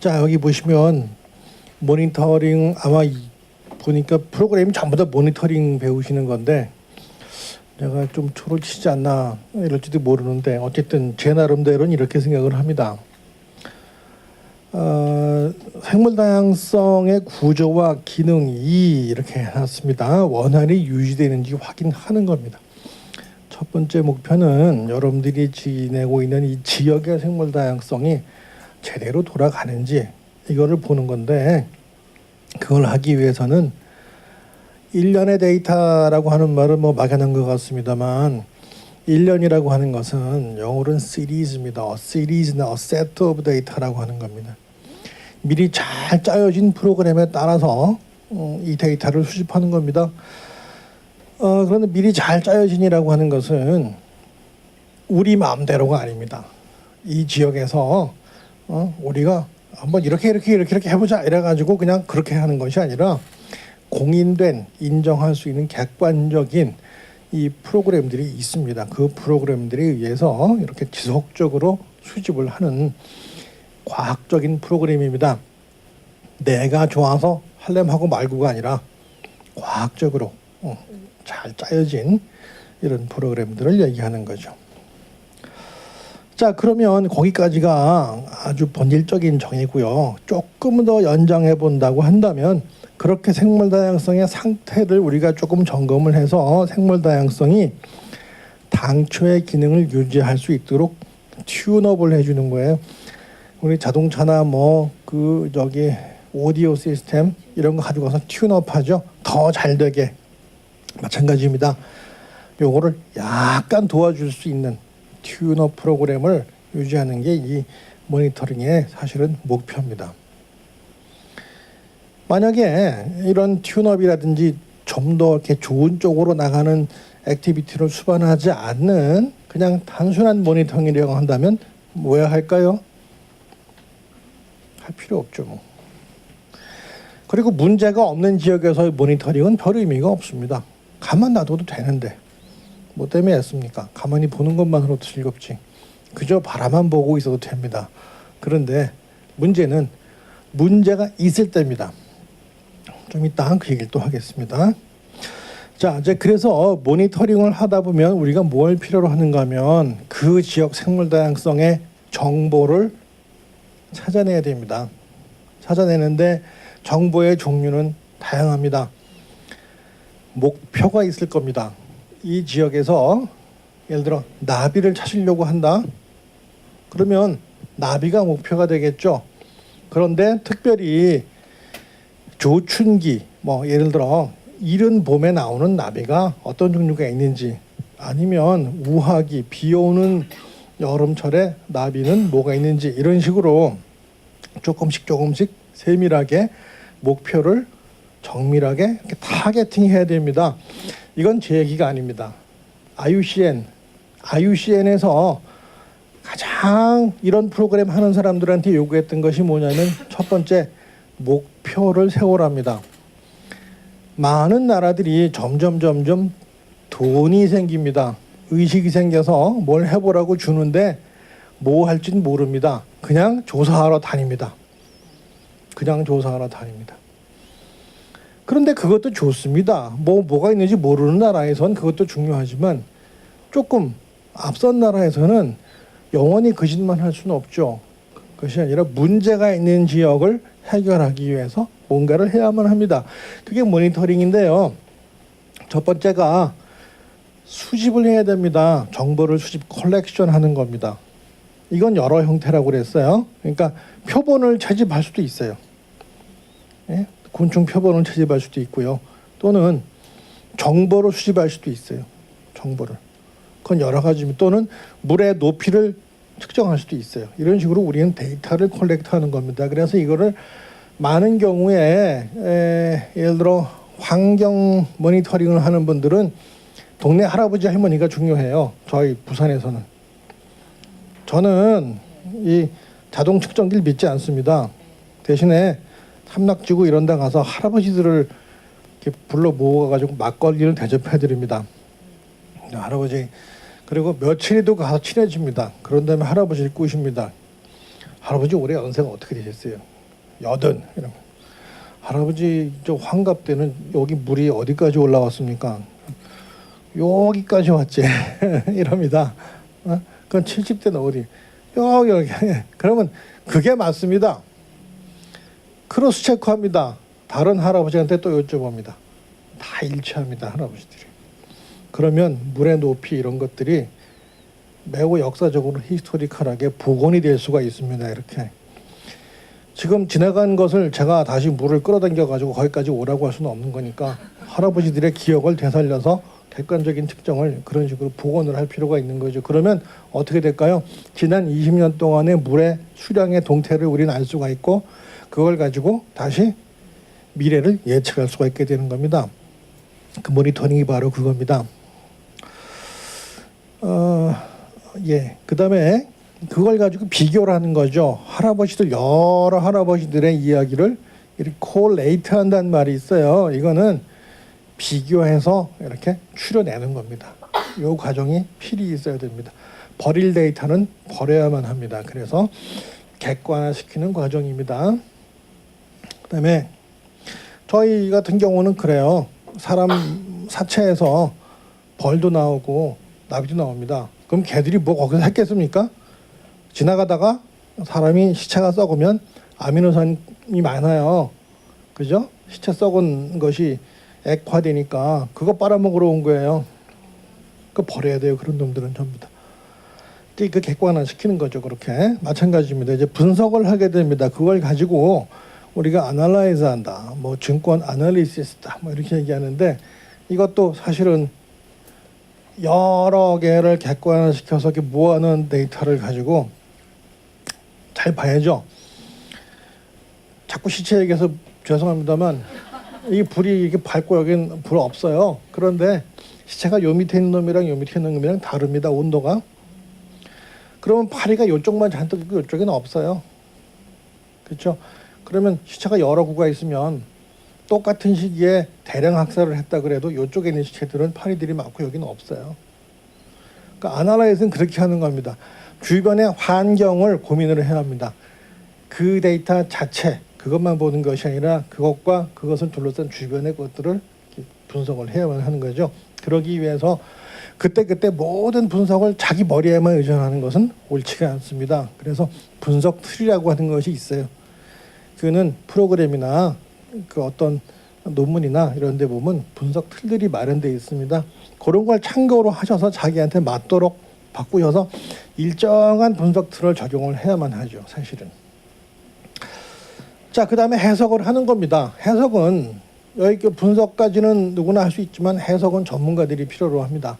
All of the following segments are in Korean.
자, 여기 보시면 모니터링 아마 보니까 프로그램이 전부 다 모니터링 배우시는 건데 내가 좀 초를 치지 않나 이럴지도 모르는데 어쨌든 제 나름대로는 이렇게 생각을 합니다. 생물 다양성의 구조와 기능이 이렇게 해놨습니다. 원활히 유지되는지 확인하는 겁니다. 첫 번째 목표는 여러분들이 지내고 있는 이 지역의 생물 다양성이 제대로 돌아가는지 이거를 보는 건데 그걸 하기 위해서는 1년의 데이터라고 하는 말은 뭐 막연한 것 같습니다만 1년이라고 하는 것은 영어로는 시리즈입니다. 시리즈나 set of data라고 하는 겁니다. 미리 잘 짜여진 프로그램에 따라서 이 데이터를 수집하는 겁니다. 그런데 미리 잘 짜여진이라고 하는 것은 우리 마음대로가 아닙니다. 이 지역에서 우리가 한번 이렇게 해보자 이래가지고 그냥 그렇게 하는 것이 아니라 공인된 인정할 수 있는 객관적인 이 프로그램들이 있습니다. 그 프로그램들에 의해서 이렇게 지속적으로 수집을 하는 과학적인 프로그램입니다. 내가 좋아서 하려면 하고 말고가 아니라 과학적으로 잘 짜여진 이런 프로그램들을 얘기하는 거죠. 자, 그러면 거기까지가 아주 본질적인 정의고요. 조금 더 연장해 본다고 한다면 그렇게 생물 다양성의 상태를 우리가 조금 점검을 해서 생물 다양성이 당초의 기능을 유지할 수 있도록 튠업을 해주는 거예요. 우리 자동차나 오디오 시스템 이런 거 가지고 가서 튠업하죠. 더 잘 되게. 마찬가지입니다. 요거를 약간 도와줄 수 있는 튠업 프로그램을 유지하는 게 이 모니터링의 사실은 목표입니다. 만약에 이런 튠업이라든지 좀 더 이렇게 좋은 쪽으로 나가는 액티비티를 수반하지 않는 그냥 단순한 모니터링이라고 한다면 뭐야 할까요? 할 필요 없죠. 뭐. 그리고 문제가 없는 지역에서의 모니터링은 별 의미가 없습니다. 가만 놔둬도 되는데 뭐 때문에 했습니까? 가만히 보는 것만으로도 즐겁지. 그저 바라만 보고 있어도 됩니다. 그런데 문제는 문제가 있을 때입니다. 좀 이따 그 얘기를 또 하겠습니다. 자, 이제 그래서 모니터링을 하다 보면 우리가 뭘 필요로 하는가 하면 그 지역 생물 다양성의 정보를 찾아내야 됩니다. 찾아내는데 정보의 종류는 다양합니다. 목표가 있을 겁니다. 이 지역에서 예를 들어 나비를 찾으려고 한다. 그러면 나비가 목표가 되겠죠. 그런데 특별히 조춘기 예를 들어 이른 봄에 나오는 나비가 어떤 종류가 있는지 아니면 우하기 비 오는 여름철에 나비는 뭐가 있는지 이런 식으로 조금씩 세밀하게 목표를 정밀하게 이렇게 타겟팅 해야 됩니다. 이건 제 얘기가 아닙니다. IUCN에서 가장 이런 프로그램 하는 사람들한테 요구했던 것이 뭐냐면 첫 번째 목표를 세우랍니다. 많은 나라들이 점점 돈이 생깁니다. 의식이 생겨서 뭘 해보라고 주는데 뭐 할지는 모릅니다. 그냥 조사하러 다닙니다. 그런데 그것도 좋습니다. 뭐가 있는지 모르는 나라에선 그것도 중요하지만 조금 앞선 나라에서는 영원히 그 짓만 할 수는 없죠. 그것이 아니라 문제가 있는 지역을 해결하기 위해서 뭔가를 해야만 합니다. 그게 모니터링인데요. 첫 번째가 수집을 해야 됩니다. 정보를 컬렉션 하는 겁니다. 이건 여러 형태라고 그랬어요. 그러니까 표본을 채집할 수도 있어요. 예? 곤충 표본을 채집할 수도 있고요. 또는 정보를 수집할 수도 있어요. 정보를. 그건 여러 가지입니다. 또는 물의 높이를 측정할 수도 있어요. 이런 식으로 우리는 데이터를 컬렉트하는 겁니다. 그래서 이거를 많은 경우에 예를 들어 환경 모니터링을 하는 분들은 동네 할아버지 할머니가 중요해요. 저희 부산에서는. 저는 이 자동 측정기를 믿지 않습니다. 대신에 삼락지구 이런 데 가서 할아버지들을 이렇게 불러 모아가지고 막걸리를 대접해 드립니다. 할아버지 그리고 며칠이도 가서 친해집니다. 그런 다음에 할아버지를 꼬십니다. 할아버지 올해 연세가 어떻게 되셨어요? 여든 이러면 할아버지 저 환갑 때는 여기 물이 어디까지 올라왔습니까? 여기까지 왔지 이럽니다. 그건 70대는 어디 여기 그러면 그게 맞습니다. 크로스 체크합니다. 다른 할아버지한테 또 여쭤봅니다. 다 일치합니다. 할아버지들이. 그러면 물의 높이 이런 것들이 매우 역사적으로 히스토리컬하게 복원이 될 수가 있습니다. 이렇게 지금 지나간 것을 제가 다시 물을 끌어당겨 가지고 거기까지 오라고 할 수는 없는 거니까 할아버지들의 기억을 되살려서 객관적인 특정을 그런 식으로 복원을 할 필요가 있는 거죠. 그러면 어떻게 될까요? 지난 20년 동안의 물의 수량의 동태를 우리는 알 수가 있고 그걸 가지고 다시 미래를 예측할 수가 있게 되는 겁니다. 그 모니터링이 바로 그겁니다. 그 다음에 그걸 가지고 비교를 하는 거죠. 여러 할아버지들의 이야기를 이렇게 콜레이트 한다는 말이 있어요. 이거는 비교해서 이렇게 추려내는 겁니다. 이 과정이 필히 있어야 됩니다. 버릴 데이터는 버려야만 합니다. 그래서 객관화시키는 과정입니다. 그다음에 저희 같은 경우는 그래요. 사람 사체에서 벌도 나오고 나비도 나옵니다. 그럼 개들이 뭐 거기서 했겠습니까? 지나가다가 사람이 시체가 썩으면 아미노산이 많아요. 그죠? 시체 썩은 것이 액화되니까 그거 빨아먹으러 온 거예요. 그거 버려야 돼요. 그런 놈들은 전부 다. 그 객관화 시키는 거죠. 그렇게 마찬가지입니다. 이제 분석을 하게 됩니다. 그걸 가지고 우리가 아날라이즈 한다. 뭐 증권 아날리시스다. 뭐 이렇게 얘기하는데 이것도 사실은 여러 개를 객관화시켜서 이렇게 모아놓은 데이터를 가지고 잘 봐야죠. 자꾸 시체 얘기해서 죄송합니다만 이 불이 이렇게 밝고 여긴 불 없어요. 그런데 시체가 요 밑에 있는 놈이랑 요 밑에 있는 놈이랑 다릅니다. 온도가. 그러면 파리가 이쪽만 잔뜩 있고 이쪽에는 없어요. 그렇죠? 그러면 시체가 여러 구가 있으면 똑같은 시기에 대량 학살을 했다 그래도 이쪽에 있는 시체들은 파리들이 많고 여기는 없어요. 그러니까 아날라이즈는 그렇게 하는 겁니다. 주변의 환경을 고민을 해야 합니다. 그 데이터 자체 그것만 보는 것이 아니라 그것과 그것을 둘러싼 주변의 것들을 분석을 해야만 하는 거죠. 그러기 위해서 그때 모든 분석을 자기 머리에만 의존하는 것은 옳지가 않습니다. 그래서 분석 틀이라고 하는 것이 있어요. 그는 프로그램이나 그 어떤 논문이나 이런 데 보면 분석 틀들이 마련되어 있습니다. 그런 걸 참고로 하셔서 자기한테 맞도록 바꾸셔서 일정한 분석 틀을 적용을 해야만 하죠. 사실은. 자, 그 다음에 해석을 하는 겁니다. 해석은 여기 분석까지는 누구나 할 수 있지만 해석은 전문가들이 필요로 합니다.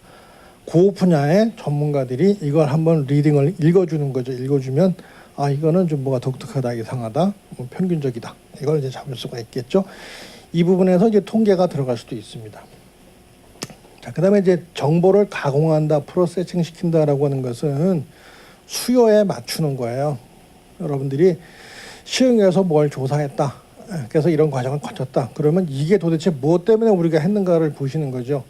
그 분야의 전문가들이 이걸 한번 리딩을 읽어주는 거죠. 읽어주면 아 이거는 좀 뭐가 독특하다, 이상하다, 뭐 평균적이다. 이걸 이제 잡을 수가 있겠죠. 이 부분에서 이제 통계가 들어갈 수도 있습니다. 자, 그다음에 이제 정보를 가공한다, 프로세싱 시킨다라고 하는 것은 수요에 맞추는 거예요. 여러분들이 시흥에서 뭘 조사했다. 그래서 이런 과정을 거쳤다. 그러면 이게 도대체 무엇 때문에 우리가 했는가를 보시는 거죠.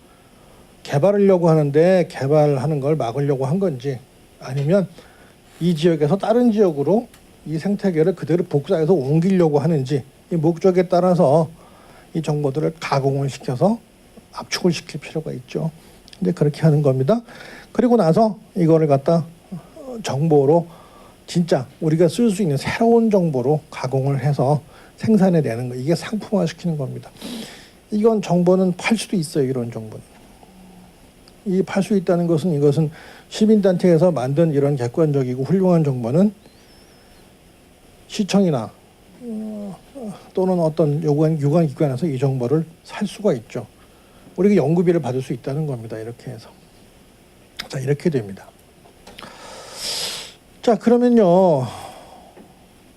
개발하려고 하는데 개발하는 걸 막으려고 한 건지 아니면 이 지역에서 다른 지역으로 이 생태계를 그대로 복사해서 옮기려고 하는지 이 목적에 따라서 이 정보들을 가공을 시켜서 압축을 시킬 필요가 있죠. 근데 그렇게 하는 겁니다. 그리고 나서 이거를 갖다 정보로 진짜 우리가 쓸 수 있는 새로운 정보로 가공을 해서 생산해내는 거. 이게 상품화 시키는 겁니다. 이건 정보는 팔 수도 있어요. 이런 정보는. 이 팔 수 있다는 것은 이것은 시민단체에서 만든 이런 객관적이고 훌륭한 정보는 시청이나 또는 어떤 유관기관에서 이 정보를 살 수가 있죠. 우리가 연구비를 받을 수 있다는 겁니다. 이렇게 해서. 자, 이렇게 됩니다. 자, 그러면요.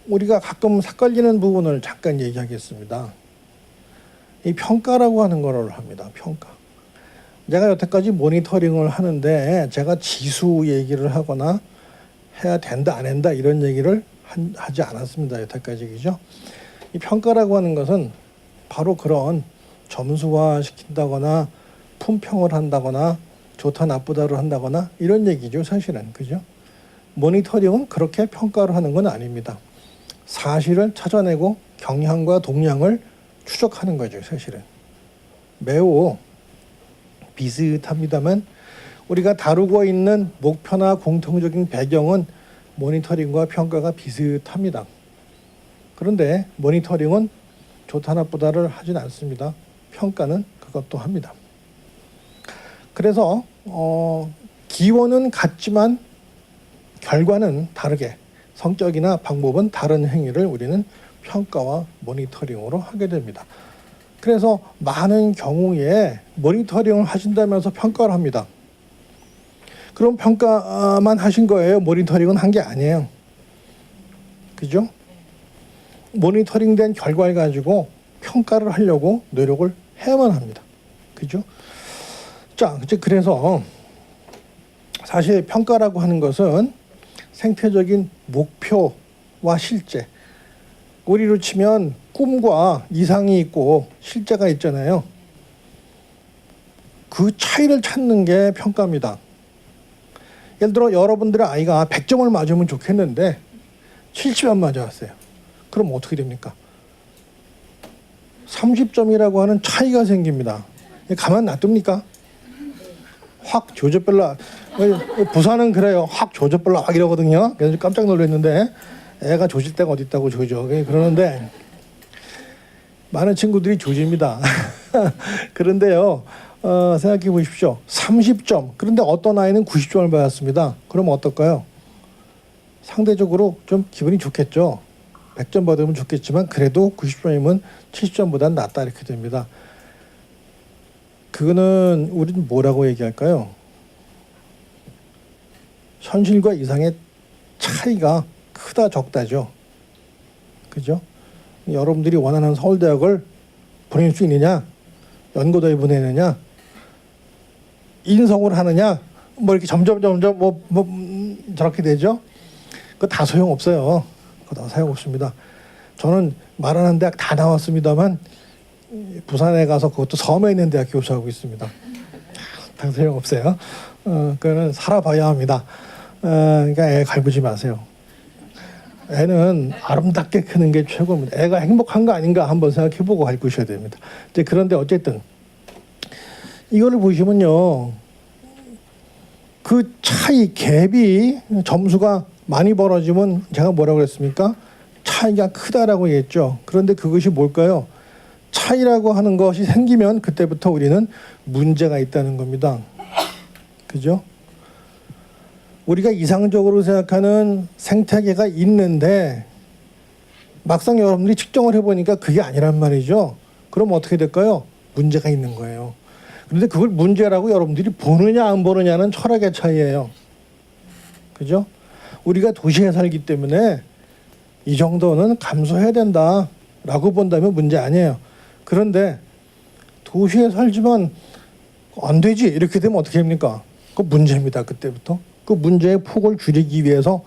우리가 가끔 삭걸리는 부분을 잠깐 얘기하겠습니다. 이 평가라고 하는 거를 합니다. 평가. 제가 여태까지 모니터링을 하는데 제가 지수 얘기를 하거나 해야 된다 안 한다 이런 얘기를 하지 않았습니다. 여태까지. 그죠? 이 평가라고 하는 것은 바로 그런 점수화 시킨다거나 품평을 한다거나 좋다 나쁘다를 한다거나 이런 얘기죠. 사실은. 그죠? 모니터링은 그렇게 평가를 하는 건 아닙니다. 사실을 찾아내고 경향과 동향을 추적하는 거죠. 사실은 매우 비슷합니다만 우리가 다루고 있는 목표나 공통적인 배경은 모니터링과 평가가 비슷합니다. 그런데 모니터링은 좋다 나쁘다를 하진 않습니다. 평가는 그것도 합니다. 그래서 기원은 같지만 결과는 다르게, 성격이나 방법은 다른 행위를 우리는 평가와 모니터링으로 하게 됩니다. 그래서 많은 경우에 모니터링을 하신다면서 평가를 합니다. 그럼 평가만 하신 거예요? 모니터링은 한 게 아니에요. 그죠? 모니터링된 결과를 가지고 평가를 하려고 노력을 해야만 합니다. 그죠? 자, 그래서 사실 평가라고 하는 것은 생태적인 목표와 실제, 우리로 치면 꿈과 이상이 있고 실제가 있잖아요. 그 차이를 찾는 게 평가입니다. 예를 들어 여러분들의 아이가 100점을 맞으면 좋겠는데 70점 맞아왔어요. 그럼 어떻게 됩니까? 30점이라고 하는 차이가 생깁니다. 가만 놔둡니까? 확 조져별라. 부산은 그래요. 확 조져별라 확 이러거든요. 그래서 깜짝 놀랐는데 애가 조질 데가 어디 있다고 조져. 그러는데 많은 친구들이 조집니다. 그런데요. 생각해 보십시오. 30점. 그런데 어떤 아이는 90점을 받았습니다. 그럼 어떨까요? 상대적으로 좀 기분이 좋겠죠. 100점 받으면 좋겠지만 그래도 90점이면 70점보다는 낫다 이렇게 됩니다. 그거는 우리는 뭐라고 얘기할까요? 현실과 이상의 차이가 크다 적다죠. 그죠? 여러분들이 원하는 서울대학을 보낼 수 있느냐, 연고도에 보내느냐, 인성을 하느냐, 뭐 이렇게 점점 저렇게 되죠. 그거 다 소용 없어요. 그거 다 소용 없습니다. 저는 말하는 대학 다 나왔습니다만 부산에 가서 그것도 섬에 있는 대학 교수하고 있습니다. 다 소용 없어요. 그거는 살아봐야 합니다. 그러니까 애 갈구지 마세요. 애는 아름답게 크는 게 최고입니다. 애가 행복한 거 아닌가 한번 생각해보고 갈구셔야 됩니다. 이제 그런데 어쨌든 이거를 보시면요, 그 차이 갭이 점수가 많이 벌어지면 제가 뭐라고 그랬습니까? 차이가 크다라고 얘기했죠. 그런데 그것이 뭘까요? 차이라고 하는 것이 생기면 그때부터 우리는 문제가 있다는 겁니다. 그죠? 우리가 이상적으로 생각하는 생태계가 있는데 막상 여러분들이 측정을 해보니까 그게 아니란 말이죠. 그럼 어떻게 될까요? 문제가 있는 거예요. 그런데 그걸 문제라고 여러분들이 보느냐 안 보느냐는 철학의 차이예요. 그죠? 우리가 도시에 살기 때문에 이 정도는 감수해야 된다라고 본다면 문제 아니에요. 그런데 도시에 살지만 안 되지 이렇게 되면 어떻게 합니까? 그 문제입니다. 그때부터. 그 문제의 폭을 줄이기 위해서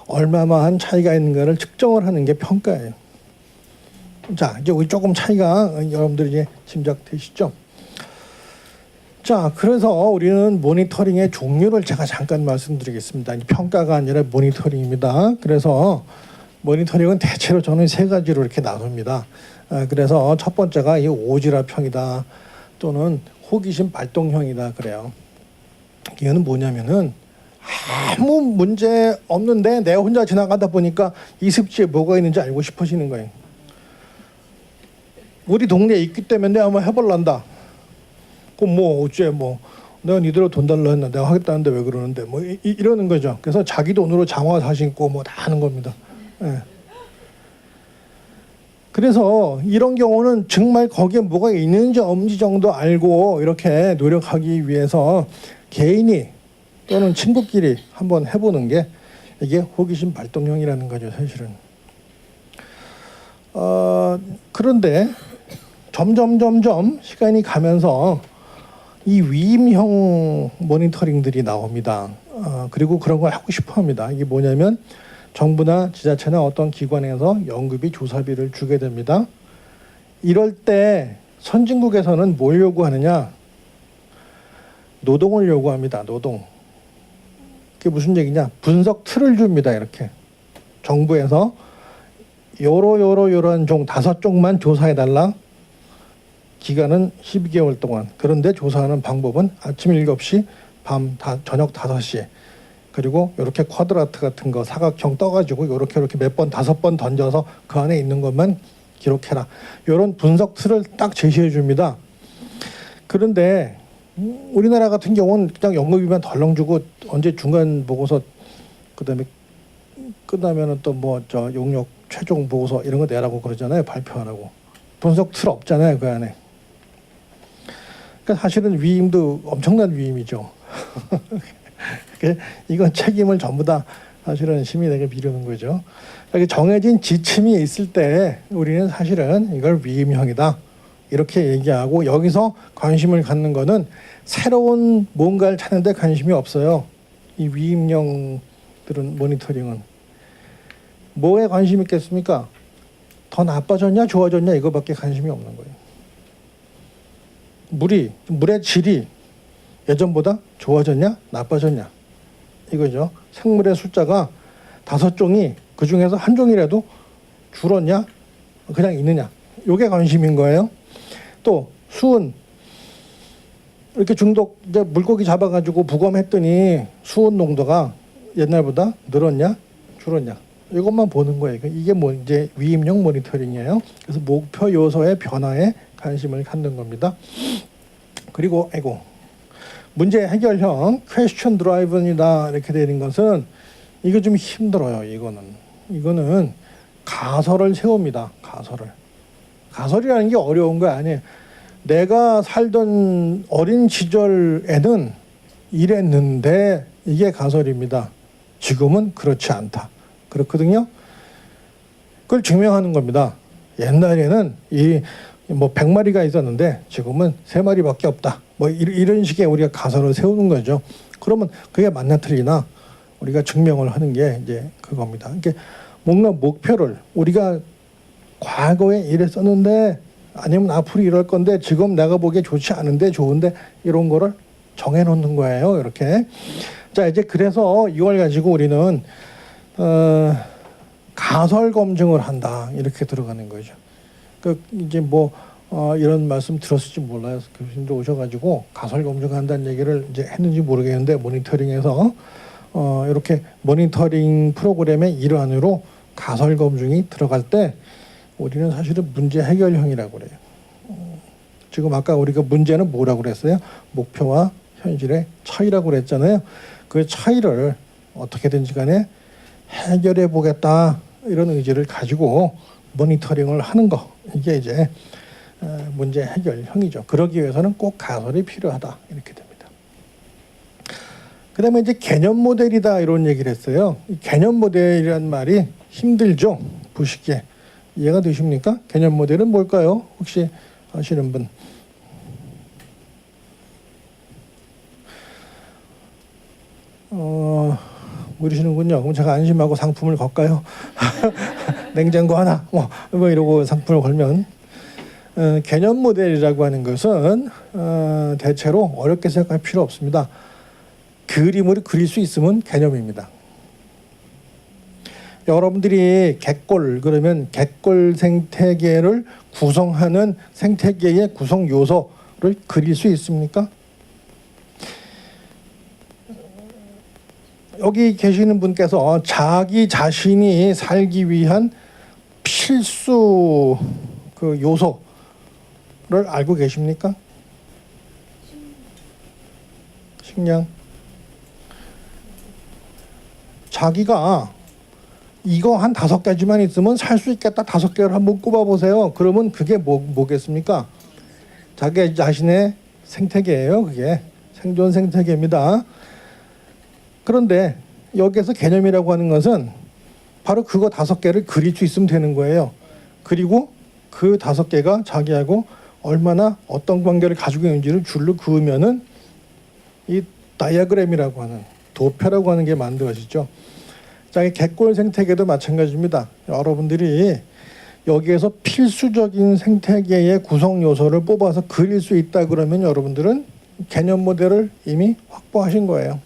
얼마만 차이가 있는가를 측정을 하는 게 평가예요. 자, 이제 우리 조금 차이가 여러분들이 이제 짐작되시죠? 자, 그래서 우리는 모니터링의 종류를 제가 잠깐 말씀드리겠습니다. 평가가 아니라 모니터링입니다. 그래서 모니터링은 대체로 저는 세 가지로 이렇게 나눕니다. 그래서 첫 번째가 이 오지랖형이다 또는 호기심 발동형이다 그래요. 이거는 뭐냐면은 아무 문제 없는데 내가 혼자 지나가다 보니까 이 습지에 뭐가 있는지 알고 싶어지는 거예요. 우리 동네에 있기 때문에 내가 한번 해볼란다. 그럼 뭐 어째 뭐 내가 니들로 돈 달라 했나 내가 하겠다는데 왜 그러는데 뭐 이러는 거죠. 그래서 자기 돈으로 장화 사 신고 뭐 다 하는 겁니다. 예. 그래서 이런 경우는 정말 거기에 뭐가 있는지 없는지 정도 알고 이렇게 노력하기 위해서 개인이 또는 친구끼리 한번 해보는 게 이게 호기심 발동형이라는 거죠, 사실은. 그런데 점점 시간이 가면서 이 위임형 모니터링들이 나옵니다. 그리고 그런 걸 하고 싶어 합니다. 이게 뭐냐면 정부나 지자체나 어떤 기관에서 연구비 조사비를 주게 됩니다. 이럴 때 선진국에서는 뭘 요구하느냐? 노동을 요구합니다. 노동. 그게 무슨 얘기냐? 분석 틀을 줍니다. 이렇게 정부에서 요런 종 5종만 조사해달라. 기간은 12개월 동안. 그런데 조사하는 방법은 아침 7시, 저녁 5시에. 그리고 이렇게 쿼드라트 같은 거 사각형 떠가지고 이렇게 몇 번 5번 던져서 그 안에 있는 것만 기록해라. 이런 분석 틀을 딱 제시해 줍니다. 그런데 우리나라 같은 경우는 그냥 연금이만 덜렁 주고 언제 중간 보고서 그다음에 끝나면은 또 뭐 저 용역 최종 보고서 이런 거 내라고 그러잖아요. 발표하라고. 분석 틀 없잖아요. 그 안에. 그러니까 사실은 위임도 엄청난 위임이죠. 이건 책임을 전부 다 사실은 시민에게 미루는 거죠. 정해진 지침이 있을 때 우리는 사실은 이걸 위임형이다 이렇게 얘기하고, 여기서 관심을 갖는 거는 새로운 뭔가를 찾는데 관심이 없어요. 이 위임형들은 모니터링은 뭐에 관심이 있겠습니까? 더 나빠졌냐 좋아졌냐 이거밖에 관심이 없는 거예요. 물의 질이 예전보다 좋아졌냐 나빠졌냐 이거죠. 생물의 숫자가 5종이 그 중에서 한 종이라도 줄었냐 그냥 있느냐, 이게 관심인 거예요. 또 수은 이렇게 중독 이제 물고기 잡아가지고 부검했더니 수은 농도가 옛날보다 늘었냐 줄었냐 이것만 보는 거예요. 이게 뭐 이제 위임형 모니터링이에요. 그래서 목표 요소의 변화에 관심을 갖는 겁니다. 그리고 문제 해결형 퀘스천 드라이브이다 이렇게 되는 것은 이거 좀 힘들어요. 이거는 가설을 세웁니다. 가설이라는 게 어려운 거 아니에요. 내가 살던 어린 시절에는 이랬는데 이게 가설입니다. 지금은 그렇지 않다. 그렇거든요. 그걸 증명하는 겁니다. 옛날에는 뭐 100마리가 있었는데 지금은 3마리밖에 없다. 뭐 이런 식의 우리가 가설을 세우는 거죠. 그러면 그게 맞나 틀리나 우리가 증명을 하는 게 이제 그겁니다. 그러니까 뭔가 목표를 우리가 과거에 이랬었는데 아니면 앞으로 이럴 건데 지금 내가 보기에 좋지 않은데 좋은데 이런 거를 정해 놓는 거예요. 이렇게. 자, 이제 그래서 이걸 가지고 우리는 가설 검증을 한다. 이렇게 들어가는 거죠. 이제 뭐 이런 말씀 들었을지 몰라요. 교수님도 오셔가지고 가설 검증한다는 얘기를 이제 했는지 모르겠는데 모니터링에서 이렇게 모니터링 프로그램의 일환으로 가설 검증이 들어갈 때 우리는 사실은 문제 해결형이라고 그래요. 지금 아까 우리가 문제는 뭐라고 그랬어요? 목표와 현실의 차이라고 그랬잖아요. 그 차이를 어떻게든지 간에 해결해 보겠다 이런 의지를 가지고 모니터링을 하는 거, 이게 이제 문제 해결형이죠. 그러기 위해서는 꼭 가설이 필요하다 이렇게 됩니다. 그다음에 이제 개념 모델이다 이런 얘기를 했어요. 이 개념 모델이란 말이 힘들죠. 보시기에 이해가 되십니까? 개념 모델은 뭘까요? 혹시 아시는 분? 모르시는군요. 그럼 제가 안심하고 상품을 걸까요? 냉장고 하나 뭐 이러고 상품을 걸면, 개념 모델이라고 하는 것은 대체로 어렵게 생각할 필요 없습니다. 그림을 그릴 수 있으면 개념입니다. 여러분들이 객골 그러면 객골 생태계를 구성하는 생태계의 구성 요소를 그릴 수 있습니까? 여기 계시는 분께서 자기 자신이 살기 위한 필수 그 요소를 알고 계십니까? 식량. 자기가 이거 한 5가지만 있으면 살 수 있겠다. 5개를 한번 꼽아보세요. 그러면 그게 뭐겠습니까? 자기 자신의 생태계예요. 그게 생존 생태계입니다. 그런데 여기에서 개념이라고 하는 것은 바로 그거 5개를 그릴 수 있으면 되는 거예요. 그리고 그 5개가 자기하고 얼마나 어떤 관계를 가지고 있는지를 줄로 그으면은 이 다이어그램이라고 하는 도표라고 하는 게 만들어지죠. 자, 이 객골 생태계도 마찬가지입니다. 여러분들이 여기에서 필수적인 생태계의 구성 요소를 뽑아서 그릴 수 있다 그러면 여러분들은 개념 모델을 이미 확보하신 거예요.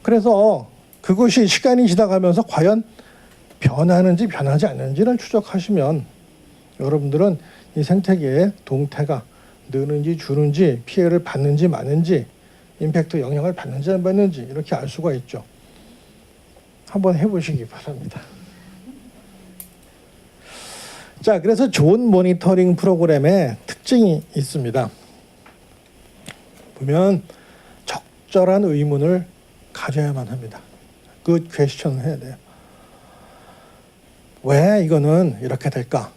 그래서 그것이 시간이 지나가면서 과연 변하는지 변하지 않는지를 추적하시면 여러분들은 이 생태계의 동태가 느는지 주는지 피해를 받는지 마는지 임팩트 영향을 받는지 안 받는지 이렇게 알 수가 있죠. 한번 해보시기 바랍니다. 자, 그래서 좋은 모니터링 프로그램의 특징이 있습니다. 보면 적절한 의문을 가져야만 합니다. Good question 해야 돼요. 왜 이거는 이렇게 될까?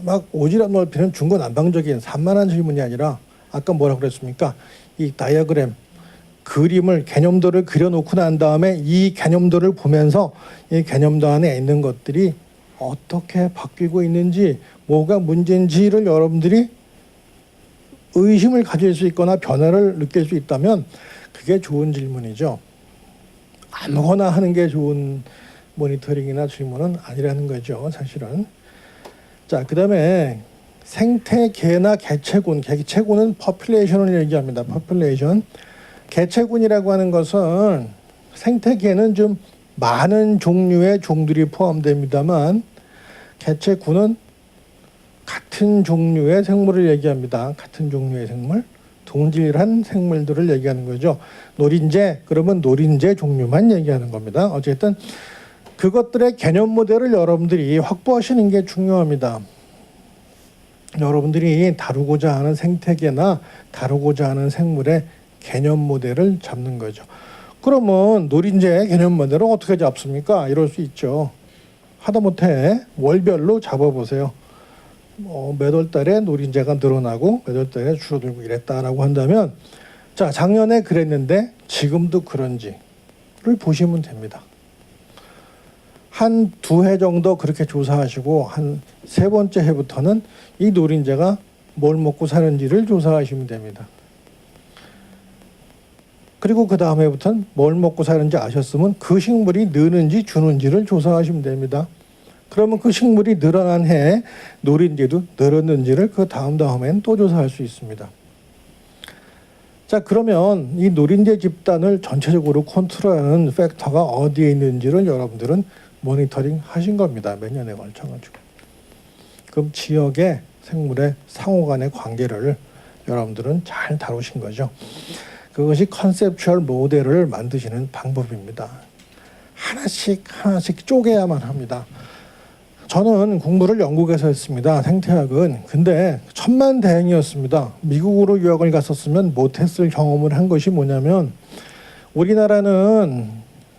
막 오지랖 넓히는 중구난방적인 산만한 질문이 아니라 아까 뭐라 그랬습니까? 이 다이어그램, 그림을 개념도를 그려놓고 난 다음에 이 개념도를 보면서 이 개념도 안에 있는 것들이 어떻게 바뀌고 있는지 뭐가 문제인지를 여러분들이 의심을 가질 수 있거나 변화를 느낄 수 있다면 그게 좋은 질문이죠. 아무거나 하는 게 좋은 모니터링이나 질문은 아니라는 거죠, 사실은. 자, 그 다음에 생태계나 개체군, 개체군은 population을 얘기합니다. population. 개체군이라고 하는 것은 생태계는 좀 많은 종류의 종들이 포함됩니다만 개체군은 같은 종류의 생물을 얘기합니다. 같은 종류의 생물, 동질한 생물들을 얘기하는 거죠. 노린재, 그러면 노린재 종류만 얘기하는 겁니다. 어쨌든 그것들의 개념 모델을 여러분들이 확보하시는 게 중요합니다. 여러분들이 다루고자 하는 생태계나 다루고자 하는 생물의 개념 모델을 잡는 거죠. 그러면 노린재 개념 모델을 어떻게 잡습니까? 이럴 수 있죠. 하다못해 월별로 잡아보세요. 몇 월 달에 노린재가 늘어나고 몇 월 달에 줄어들고 이랬다라고 한다면 자, 작년에 그랬는데 지금도 그런지를 보시면 됩니다. 한 2해 정도 그렇게 조사하시고 한 3번째 해부터는 이 노린재가 뭘 먹고 사는지를 조사하시면 됩니다. 그리고 그 다음 해부터는 뭘 먹고 사는지 아셨으면 그 식물이 느는지 주는지를 조사하시면 됩니다. 그러면 그 식물이 늘어난 해에 노린재도 늘었는지를 그 다음에는 또 조사할 수 있습니다. 자, 그러면 이 노린재 집단을 전체적으로 컨트롤하는 팩터가 어디에 있는지를 여러분들은 모니터링 하신 겁니다. 몇 년에 걸쳐가지고. 그럼 지역의 생물의 상호 간의 관계를 여러분들은 잘 다루신 거죠. 그것이 컨셉추얼 모델을 만드시는 방법입니다. 하나씩 쪼개야만 합니다. 저는 공부를 영국에서 했습니다. 생태학은. 근데 천만다행이었습니다. 미국으로 유학을 갔었으면 못했을 경험을 한 것이 뭐냐면 우리나라는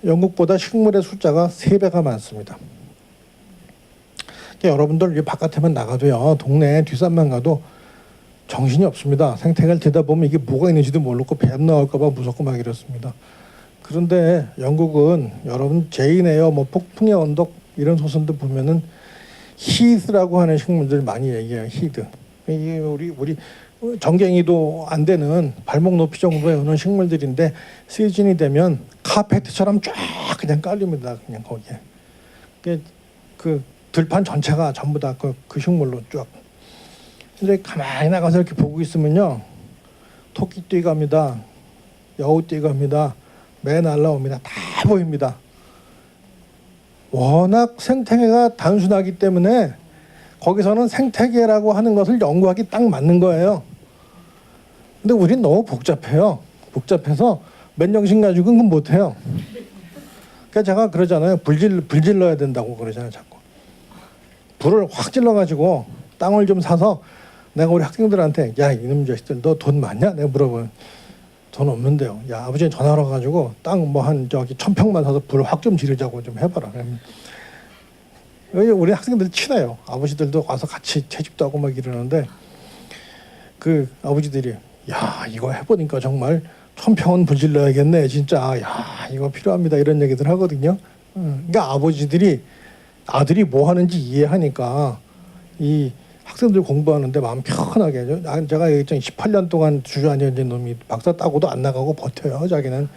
영국보다 식물의 숫자가 3배가 많습니다. 여러분들 바깥에만 나가도요, 동네 뒷산만 가도 정신이 없습니다. 생태계를 들다 보면 이게 뭐가 있는지도 모르고 뱀 나올까 봐 무섭고 막 이렇습니다. 그런데 영국은 여러분 제인 에어, 폭풍의 언덕 이런 소설들 보면은 히스라고 하는 식물들 많이 얘기해요. 히드. 이게 우리 정갱이도 안 되는 발목 높이 정도의 어느 식물들인데 시즌이 되면 카페트처럼 쫙 그냥 깔립니다. 그냥 거기에. 그 들판 전체가 전부 다 그 식물로 쫙. 근데 가만히 나가서 이렇게 보고 있으면요, 토끼띠 갑니다, 여우띠 갑니다, 매 날라옵니다. 다 보입니다. 워낙 생태계가 단순하기 때문에 거기서는 생태계라고 하는 것을 연구하기 딱 맞는 거예요. 근데 우린 너무 복잡해요. 복잡해서 맨정신 가지고 그건 못해요. 그러니까 제가 그러잖아요. 불 질러야 된다고 그러잖아요. 자꾸. 불을 확 질러가지고 땅을 좀 사서 내가 우리 학생들한테 야, 이놈 자식들 너 돈 많냐? 내가 물어보면 돈 없는데요. 야, 아버지 전화로 가지고 땅 뭐 한 1000평만 사서 불 확 좀 지르자고 좀 해봐라. 우리 학생들 친해요. 아버지들도 와서 같이 채집도 하고 막 이러는데 그 아버지들이 야, 이거 해보니까 정말 1000평은 불 질러야겠네. 진짜 야, 이거 필요합니다. 이런 얘기들 하거든요. 그러니까 아들이 뭐 하는지 이해하니까 이 학생들 공부하는데 마음 편하게. 제가 얘기했잖아요. 18년 동안 주저앉은 놈이 박사 따고도 안 나가고 버텨요. 자기는.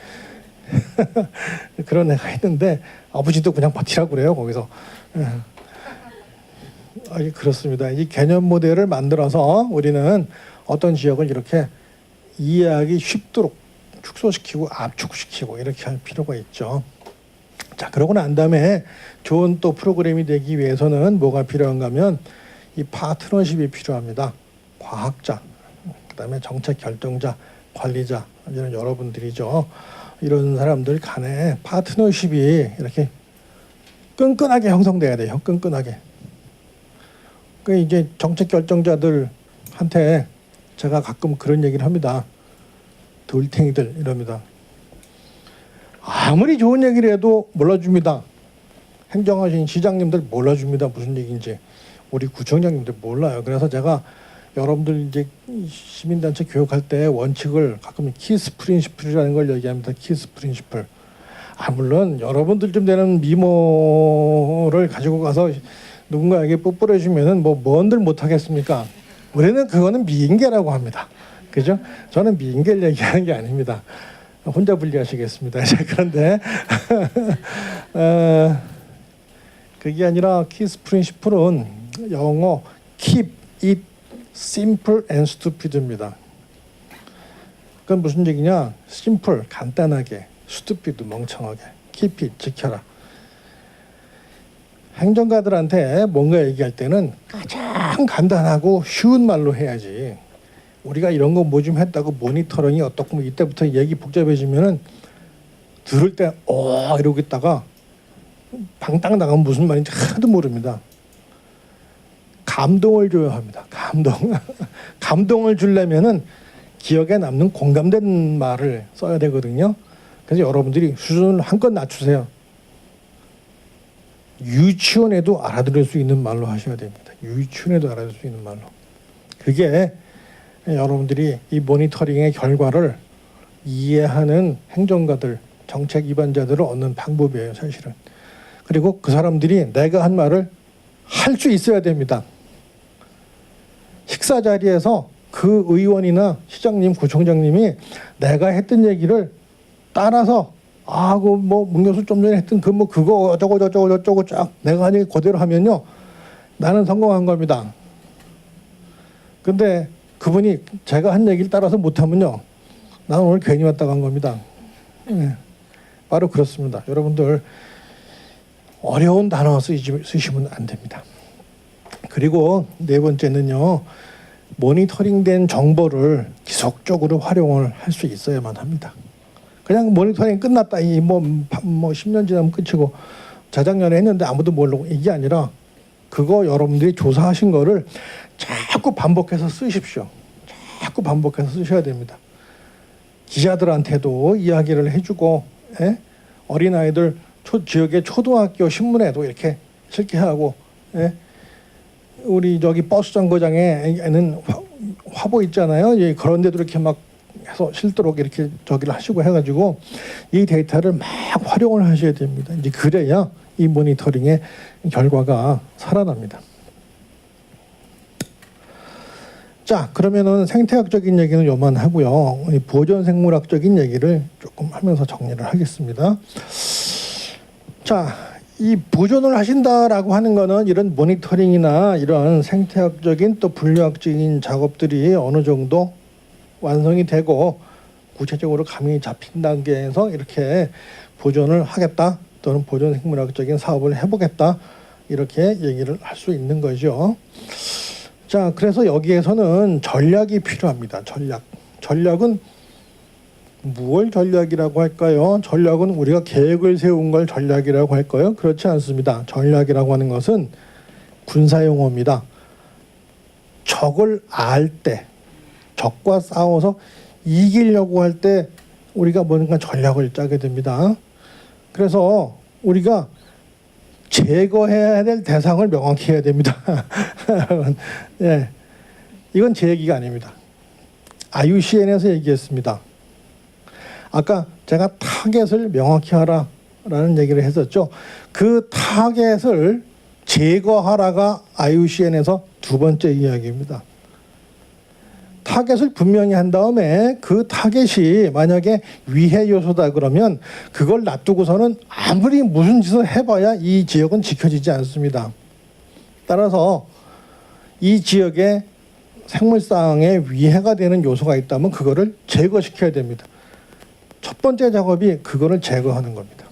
그런 애가 있는데 아버지도 그냥 버티라고 그래요. 거기서. 그렇습니다. 이 개념 모델을 만들어서 우리는 어떤 지역을 이렇게 이해하기 쉽도록 축소시키고 압축시키고 이렇게 할 필요가 있죠. 자, 그러고 난 다음에 좋은 또 프로그램이 되기 위해서는 뭐가 필요한가 하면 이 파트너십이 필요합니다. 과학자, 그다음에 정책 결정자, 관리자, 이런 여러분들이죠. 이런 사람들 간에 파트너십이 이렇게 끈끈하게 형성돼야 돼요. 끈끈하게. 그 이제 정책 결정자들한테 제가 가끔 그런 얘기를 합니다. 돌탱이들 이럽니다. 아무리 좋은 얘기를 해도 몰라줍니다. 행정하신 시장님들 몰라줍니다. 무슨 얘기인지. 우리 구청장님들 몰라요. 그래서 제가 여러분들 이제 시민단체 교육할 때 원칙을 가끔 키스 프린시플이라는 걸 얘기합니다. 키스 프린시플. 물론 여러분들 좀 되는 미모를 가지고 가서 누군가에게 뽀뽀해 주면은 뭐 뭔들 못 하겠습니까? 우리는 그거는 미인계라고 합니다. 그죠? 저는 미인계를 얘기하는 게 아닙니다. 혼자 분리하시겠습니다. 그런데 그게 아니라 키스 프린시플은 영어 keep it simple and stupid입니다. 그건 무슨 얘기냐? simple 간단하게, stupid 멍청하게, keep it 지켜라. 행정가들한테 뭔가 얘기할 때는 가장 간단하고 쉬운 말로 해야지. 우리가 이런 거 뭐 좀 했다고 모니터링이 어떻고 뭐 이때부터 얘기 복잡해지면은 들을 때 이러고 있다가 방딱 나가면 무슨 말인지 하나도 모릅니다. 감동을 줘야 합니다. 감동을 주려면은 기억에 남는 공감된 말을 써야 되거든요. 그래서 여러분들이 수준을 한껏 낮추세요. 유치원에도 알아들을 수 있는 말로 하셔야 됩니다. 유치원에도 알아들을 수 있는 말로. 그게 여러분들이 이 모니터링의 결과를 이해하는 행정가들, 정책 위반자들을 얻는 방법이에요, 사실은. 그리고 그 사람들이 내가 한 말을 할 수 있어야 됩니다. 식사 자리에서 그 의원이나 시장님, 구청장님이 내가 했던 얘기를 따라서 문 교수 좀 전에 했던 그거 어쩌고 쫙 내가 한 얘기 그대로 하면요, 나는 성공한 겁니다. 근데 그분이 제가 한 얘기를 따라서 못하면요, 나는 오늘 괜히 왔다 간 겁니다. 바로 그렇습니다. 여러분들 어려운 단어 쓰시면 안 됩니다. 그리고 네 번째는요, 모니터링된 정보를 지속적으로 활용을 할 수 있어야만 합니다. 그냥 모니터링 끝났다, 10년 지나면 끝이고 재작년에 했는데 아무도 모르고 이게 아니라 그거 여러분들이 조사하신 거를 자꾸 반복해서 쓰십시오. 자꾸 반복해서 쓰셔야 됩니다. 기자들한테도 이야기를 해주고, 어린아이들 지역의 초등학교 신문에도 이렇게 실게하고, 우리 저기 버스 정거장에는 화보 있잖아요. 그런 데도 이렇게 막 해서 실도록 이렇게 저기를 하시고 해가지고 이 데이터를 막 활용을 하셔야 됩니다. 이제 그래야 이 모니터링의 결과가 살아납니다. 자, 그러면은 생태학적인 얘기는 요만 하고요. 보존생물학적인 얘기를 조금 하면서 정리를 하겠습니다. 자, 이 보존을 하신다라고 하는 거는 이런 모니터링이나 이런 생태학적인 또 분류학적인 작업들이 어느 정도 완성이 되고 구체적으로 감이 잡힌 단계에서 이렇게 보존을 하겠다 또는 보존생물학적인 사업을 해보겠다 이렇게 얘기를 할 수 있는 거죠. 자, 그래서 여기에서는 전략이 필요합니다. 전략은 무엇 전략이라고 할까요? 전략은 우리가 계획을 세운 걸 전략이라고 할까요? 그렇지 않습니다. 전략이라고 하는 것은 군사용어입니다. 적을 알 때, 적과 싸워서 이기려고 할 때 우리가 뭔가 전략을 짜게 됩니다. 그래서 우리가 제거해야 될 대상을 명확히 해야 됩니다. 예, 이건 제 얘기가 아닙니다. IUCN에서 얘기했습니다. 아까 제가 타겟을 명확히 하라라는 얘기를 했었죠. 그 타겟을 제거하라가 IUCN에서 두 번째 이야기입니다. 타겟을 분명히 한 다음에 그 타겟이 만약에 위해 요소다 그러면 그걸 놔두고서는 아무리 무슨 짓을 해봐야 이 지역은 지켜지지 않습니다. 따라서 이 지역에 생물상에 위해가 되는 요소가 있다면 그거를 제거시켜야 됩니다. 첫 번째 작업이 그거를 제거하는 겁니다.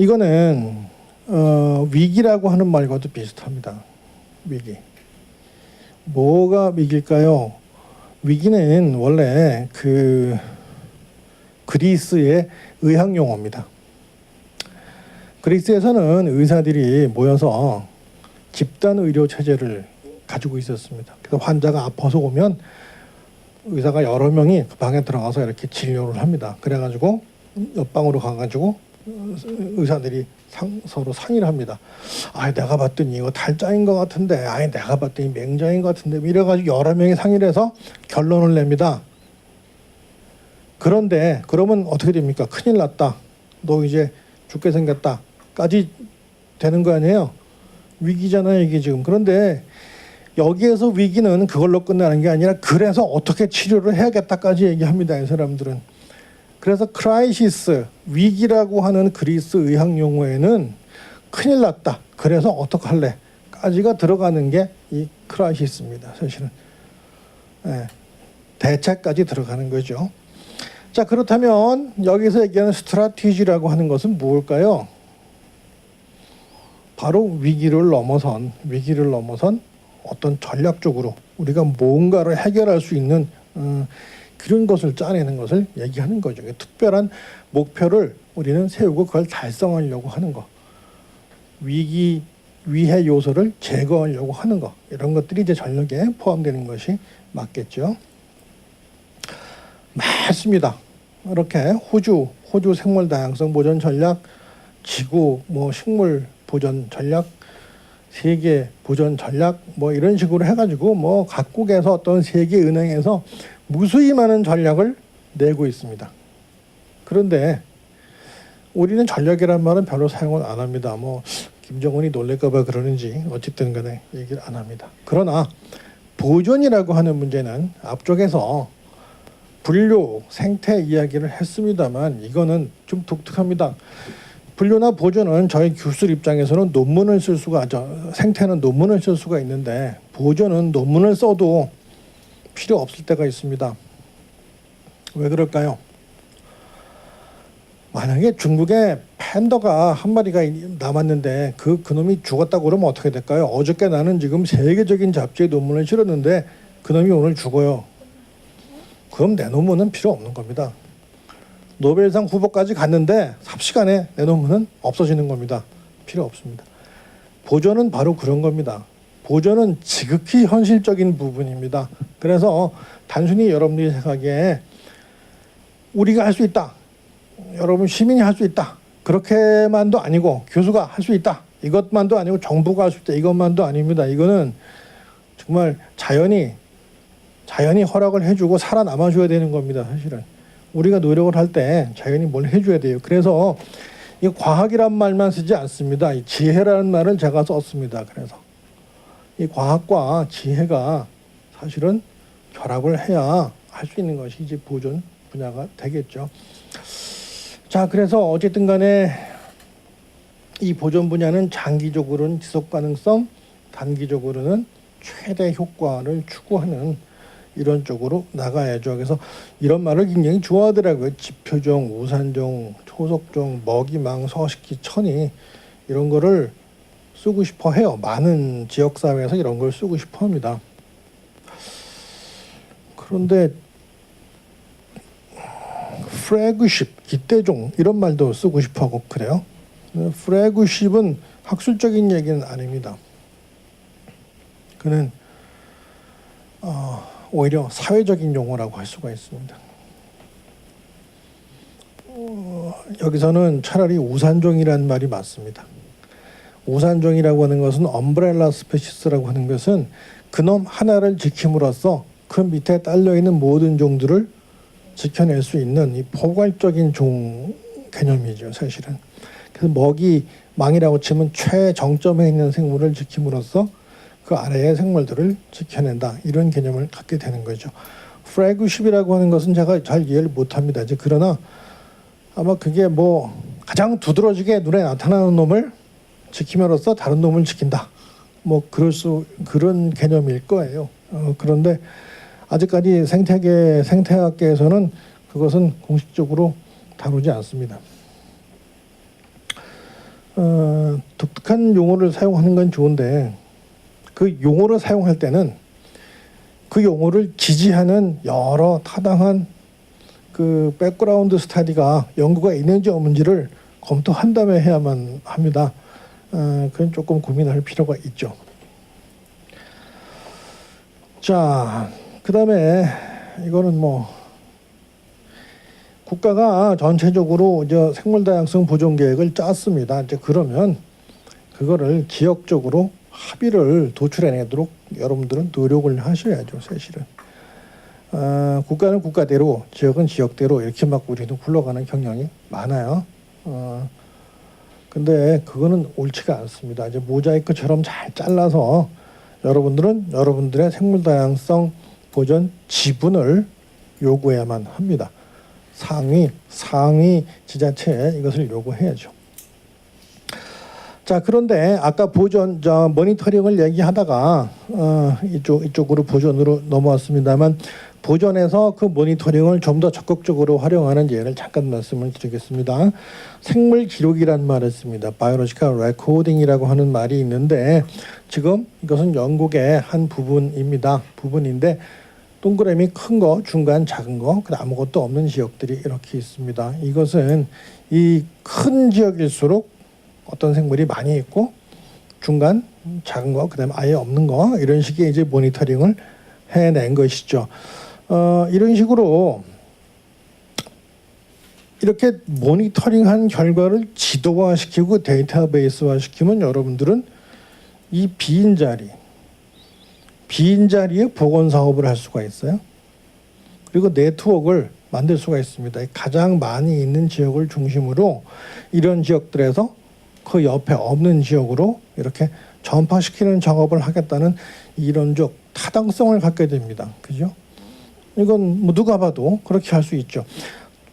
이거는 위기라고 하는 말과도 비슷합니다. 위기. 뭐가 위기일까요? 위기는 원래 그 그리스의 의학 용어입니다. 그리스에서는 의사들이 모여서 집단 의료 체제를 가지고 있었습니다. 그래서 환자가 아파서 오면 의사가 여러 명이 그 방에 들어가서 이렇게 진료를 합니다. 그래가지고 옆방으로 가가지고 의사들이 서로 상의를 합니다. 아, 내가 봤더니 이거 탈자인 것 같은데, 아니 내가 봤더니 맹자인 것 같은데, 이래가지고 여러 명이 상의를 해서 결론을 냅니다. 그런데 그러면 어떻게 됩니까? 큰일 났다. 너 이제 죽게 생겼다까지 되는 거 아니에요? 위기잖아요, 이게 지금. 그런데 여기에서 위기는 그걸로 끝나는 게 아니라 그래서 어떻게 치료를 해야겠다까지 얘기합니다, 이 사람들은. 그래서 크라이시스, 위기라고 하는 그리스 의학 용어에는 큰일 났다. 그래서 어떡할래? 까지가 들어가는 게 이 크라이시스입니다, 사실은. 네, 대책까지 들어가는 거죠. 자, 그렇다면 여기서 얘기하는 스트라티지라고 하는 것은 무엇일까요? 바로 위기를 넘어선 어떤 전략적으로 우리가 뭔가를 해결할 수 있는 그런 것을 짜내는 것을 얘기하는 거죠. 특별한 목표를 우리는 세우고 그걸 달성하려고 하는 거. 위해 요소를 제거하려고 하는 거. 이런 것들이 이제 전략에 포함되는 것이 맞겠죠. 맞습니다. 이렇게 호주 생물 다양성 보존 전략, 지구 식물 보존 전략, 세계 보존 전략 이런 식으로 해가지고 각국에서 어떤 세계 은행에서 무수히 많은 전략을 내고 있습니다. 그런데 우리는 전략이란 말은 별로 사용을 안 합니다. 김정은이 놀랄까봐 그러는지 어쨌든 간에 얘기를 안 합니다. 그러나 보존이라고 하는 문제는 앞쪽에서 분류, 생태 이야기를 했습니다만 이거는 좀 독특합니다. 분류나 보존은 저희 교수 입장에서는 논문을 쓸 수가 생태는 논문을 쓸 수가 있는데 보존은 논문을 써도 필요 없을 때가 있습니다. 왜 그럴까요? 만약에 중국에 팬더가 한 마리가 남았는데 그놈이 죽었다고 그러면 어떻게 될까요? 어저께 나는 지금 세계적인 잡지에 논문을 실었는데 그놈이 오늘 죽어요. 그럼 내 논문은 필요 없는 겁니다. 노벨상 후보까지 갔는데 삽시간에 내 논문은 없어지는 겁니다. 필요 없습니다. 보존은 바로 그런 겁니다. 보존은 지극히 현실적인 부분입니다. 그래서 단순히 여러분들이 생각하기에 우리가 할 수 있다. 여러분 시민이 할 수 있다. 그렇게만도 아니고 교수가 할 수 있다. 이것만도 아니고 정부가 할 수 있다. 이것만도 아닙니다. 이거는 정말 자연이 허락을 해주고 살아남아줘야 되는 겁니다. 사실은. 우리가 노력을 할 때 자연이 뭘 해줘야 돼요. 그래서 이 과학이란 말만 쓰지 않습니다. 이 지혜라는 말을 제가 썼습니다. 그래서 이 과학과 지혜가 사실은 결합을 해야 할 수 있는 것이 이제 보존 분야가 되겠죠. 자, 그래서 어쨌든 간에 이 보존 분야는 장기적으로는 지속 가능성, 단기적으로는 최대 효과를 추구하는 이런 쪽으로 나가야죠. 그래서 이런 말을 굉장히 좋아하더라고요. 지표종, 우산종, 초속종, 먹이망, 서식지, 천이 이런 거를 쓰고 싶어 해요. 많은 지역사회에서 이런 걸 쓰고 싶어 합니다. 그런데 플래그십, 기대종 이런 말도 쓰고 싶어 하고 그래요. 플래그십은 학술적인 얘기는 아닙니다. 그는 오히려 사회적인 용어라고 할 수가 있습니다. 여기서는 차라리 우산종이라는 말이 맞습니다. 우산종이라고 하는 것은 엄브렐라 스페시스라고 하는 것은 그놈 하나를 지킴으로써 그 밑에 딸려있는 모든 종들을 지켜낼 수 있는 이 포괄적인 종 개념이죠, 사실은. 그래서 먹이망이라고 치면 최정점에 있는 생물을 지킴으로써 그 아래의 생물들을 지켜낸다. 이런 개념을 갖게 되는 거죠. 플래그십이라고 하는 것은 제가 잘 이해를 못합니다. 그러나 아마 그게 가장 두드러지게 눈에 나타나는 놈을 지킴으로써 다른 놈을 지킨다. 그런 개념일 거예요. 그런데 아직까지 생태학계에서는 그것은 공식적으로 다루지 않습니다. 독특한 용어를 사용하는 건 좋은데 그 용어를 사용할 때는 그 용어를 지지하는 여러 타당한 그 백그라운드 스터디가 연구가 있는지 없는지를 검토한 다음에 해야만 합니다. 그건 조금 고민할 필요가 있죠. 자, 그 다음에 이거는 뭐 국가가 전체적으로 이제 생물 다양성 보존 계획을 짰습니다. 이제 그러면 그거를 지역적으로 합의를 도출해내도록 여러분들은 노력을 하셔야죠, 사실은. 국가는 국가대로, 지역은 지역대로 이렇게 막 우리는 굴러가는 경향이 많아요. 근데 그거는 옳지가 않습니다. 이제 모자이크처럼 잘 잘라서 여러분들은 여러분들의 생물 다양성 보존 지분을 요구해야만 합니다. 상위 지자체에 이것을 요구해야죠. 자, 그런데 아까 모니터링을 얘기하다가 이쪽으로 보존으로 넘어왔습니다만 보존에서 그 모니터링을 좀 더 적극적으로 활용하는 예를 잠깐 말씀을 드리겠습니다. 생물 기록이란 말을 씁니다. Biological Recording이라고 하는 말이 있는데 지금 이것은 영국의 한 부분인데 동그라미 큰 거, 중간 작은 거, 아무것도 없는 지역들이 이렇게 있습니다. 이것은 이 큰 지역일수록 어떤 생물이 많이 있고 중간 작은 거, 그다음에 아예 없는 거 이런 식의 이제 모니터링을 해낸 것이죠. 이런 식으로 이렇게 모니터링한 결과를 지도화시키고 데이터베이스화 시키면 여러분들은 이 빈자리에 복원 사업을 할 수가 있어요. 그리고 네트워크를 만들 수가 있습니다. 가장 많이 있는 지역을 중심으로 이런 지역들에서 그 옆에 없는 지역으로 이렇게 전파시키는 작업을 하겠다는 이론적 타당성을 갖게 됩니다. 그죠? 이건 뭐 누가 봐도 그렇게 할 수 있죠.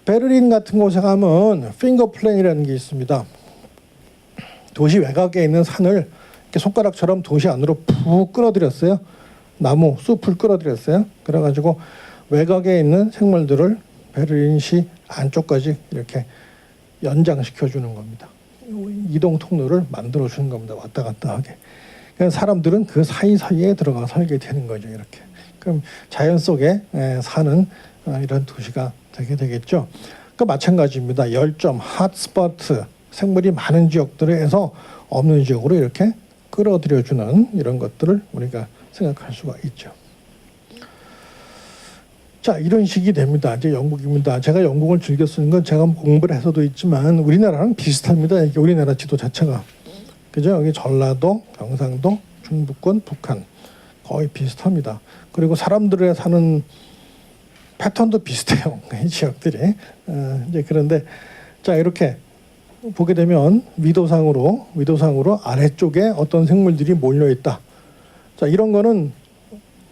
베를린 같은 곳에 가면 핑거 플랜이라는 게 있습니다. 도시 외곽에 있는 산을 이렇게 손가락처럼 도시 안으로 푹 끌어들였어요. 나무, 숲을 끌어들였어요. 그래가지고 외곽에 있는 생물들을 베를린시 안쪽까지 이렇게 연장시켜주는 겁니다. 이동 통로를 만들어주는 겁니다. 왔다 갔다 하게. 그래서 사람들은 그 사이사이에 들어가 살게 되는 거죠. 이렇게. 그럼 자연 속에 사는 이런 도시가 되게 되겠죠. 그 마찬가지입니다. 열점, 핫스포트, 생물이 많은 지역들에서 없는 지역으로 이렇게 끌어들여주는 이런 것들을 우리가 생각할 수가 있죠. 자, 이런 식이 됩니다. 이제 영국입니다. 제가 영국을 즐겨 쓰는 건 제가 공부를 해서도 있지만 우리나라랑 비슷합니다. 이게 우리나라 지도 자체가. 그죠? 여기 전라도, 경상도, 중부권, 북한 거의 비슷합니다. 그리고 사람들의 사는 패턴도 비슷해요. 이 지역들이. 이제 그런데 자, 이렇게 보게 되면 위도상으로 아래쪽에 어떤 생물들이 몰려 있다. 자, 이런 거는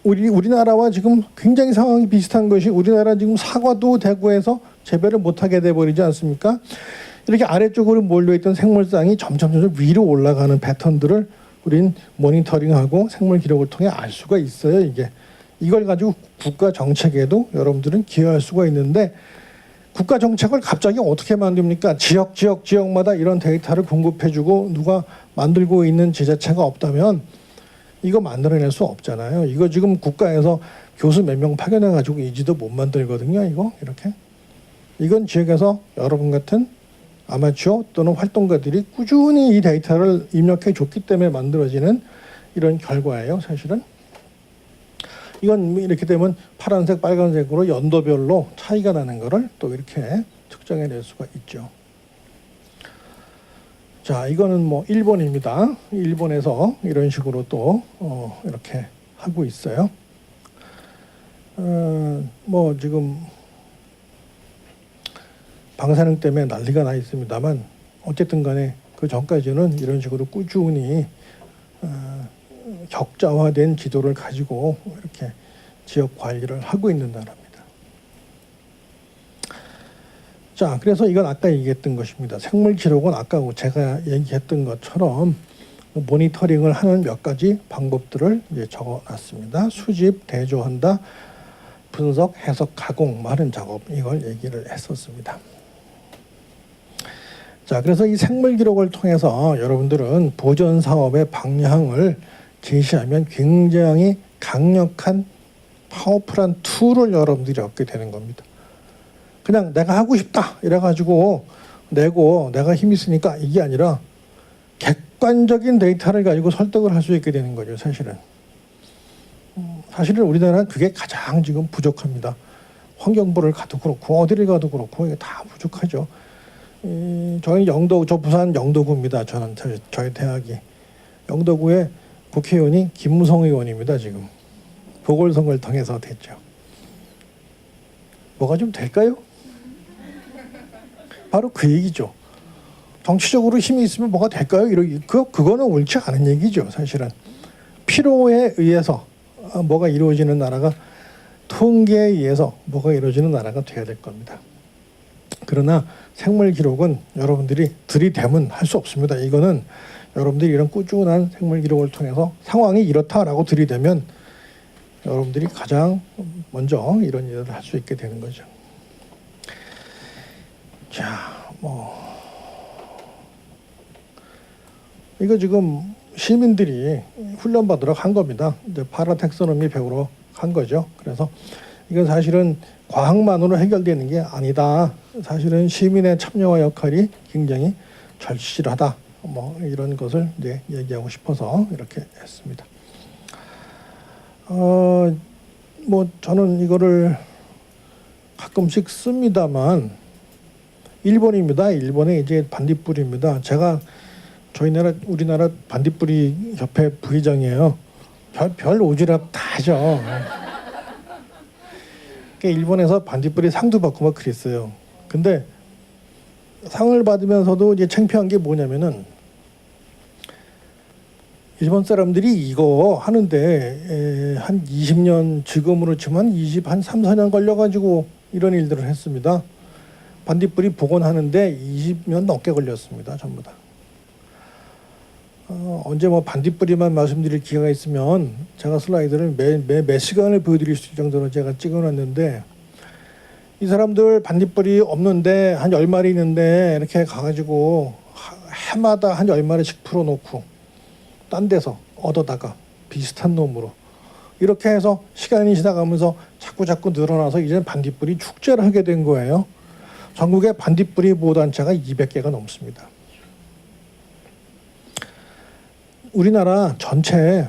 우리나라와 지금 굉장히 상황이 비슷한 것이 우리나라 지금 사과도 대구에서 재배를 못하게 돼버리지 않습니까? 이렇게 아래쪽으로 몰려있던 생물상이 점점 위로 올라가는 패턴들을 우린 모니터링하고 생물 기록을 통해 알 수가 있어요. 이걸 가지고 국가 정책에도 여러분들은 기여할 수가 있는데 국가 정책을 갑자기 어떻게 만듭니까? 지역마다 이런 데이터를 공급해주고 누가 만들고 있는 지자체가 없다면 이거 만들어낼 수 없잖아요. 이거 지금 국가에서 교수 몇 명 파견해가지고 이지도 못 만들거든요. 이렇게. 이건 지역에서 여러분 같은 아마추어 또는 활동가들이 꾸준히 이 데이터를 입력해 줬기 때문에 만들어지는 이런 결과예요. 사실은. 이건 이렇게 되면 파란색, 빨간색으로 연도별로 차이가 나는 거를 또 이렇게 측정해낼 수가 있죠. 자, 이거는 뭐 일본입니다. 일본에서 이런 식으로 또 이렇게 하고 있어요. 뭐 지금 방사능 때문에 난리가 나 있습니다만 어쨌든 간에 그 전까지는 이런 식으로 꾸준히 격자화된 지도를 가지고 이렇게 지역 관리를 하고 있는 나라입니다. 자, 그래서 이건 아까 얘기했던 것입니다. 생물 기록은 아까 제가 얘기했던 것처럼 모니터링을 하는 몇 가지 방법들을 이제 적어놨습니다. 수집, 대조한다, 분석, 해석, 가공, 마른 작업 이걸 얘기를 했었습니다. 자, 그래서 이 생물 기록을 통해서 여러분들은 보존 사업의 방향을 제시하면 굉장히 강력한 파워풀한 툴을 여러분들이 얻게 되는 겁니다. 그냥 내가 하고 싶다 이래가지고 내고 내가 힘이 있으니까 이게 아니라 객관적인 데이터를 가지고 설득을 할 수 있게 되는 거죠. 사실은 우리나라는 그게 가장 지금 부족합니다. 환경부를 가도 그렇고 어디를 가도 그렇고 이게 다 부족하죠. 저희 저 부산 영도구입니다. 저희 대학이 영도구의 국회의원이 김무성 의원입니다. 지금 보궐선거를 통해서 됐죠. 뭐가 좀 될까요? 바로 그 얘기죠. 정치적으로 힘이 있으면 뭐가 될까요? 그거는 옳지 않은 얘기죠. 사실은 필요에 의해서 뭐가 이루어지는 나라가, 통계에 의해서 뭐가 이루어지는 나라가 돼야 될 겁니다. 그러나 생물 기록은 여러분들이 들이대면 할 수 없습니다. 이거는 여러분들이 이런 꾸준한 생물 기록을 통해서 상황이 이렇다라고 들이대면 여러분들이 가장 먼저 이런 일을 할 수 있게 되는 거죠. 자, 이거 지금 시민들이 훈련받으러 한 겁니다. 이제 파라텍소노미 배우러 한 거죠. 그래서 이건 사실은 과학만으로 해결되는 게 아니다. 사실은 시민의 참여와 역할이 굉장히 절실하다. 이런 것을 이제 얘기하고 싶어서 이렇게 했습니다. 저는 이거를 가끔씩 씁니다만 일본입니다. 일본의 이제 반딧불입니다. 제가 우리나라 반딧불이 협회 부회장이에요. 별 오지랖 다 하죠. 일본에서 반딧불이 상도 받고 막 그랬어요. 근데 상을 받으면서도 이제 창피한 게 뭐냐면은 일본 사람들이 이거 하는데 한 20년, 지금으로 치면 한 3, 4년 걸려가지고 이런 일들을 했습니다. 반딧불이 복원하는데 20년 넘게 걸렸습니다. 전부 다. 언제 반딧불이만 말씀드릴 기회가 있으면 제가 슬라이드를 몇 시간을 보여드릴 수 있을 정도로 제가 찍어놨는데, 이 사람들 반딧불이 없는데 한 10마리 있는데 이렇게 가가지고 해마다 한 10마리씩 풀어놓고 딴 데서 얻어다가 비슷한 놈으로 이렇게 해서 시간이 지나가면서 자꾸 늘어나서 이제는 반딧불이 축제를 하게 된 거예요. 전국에 반딧불이 보호단체가 200개가 넘습니다. 우리나라 전체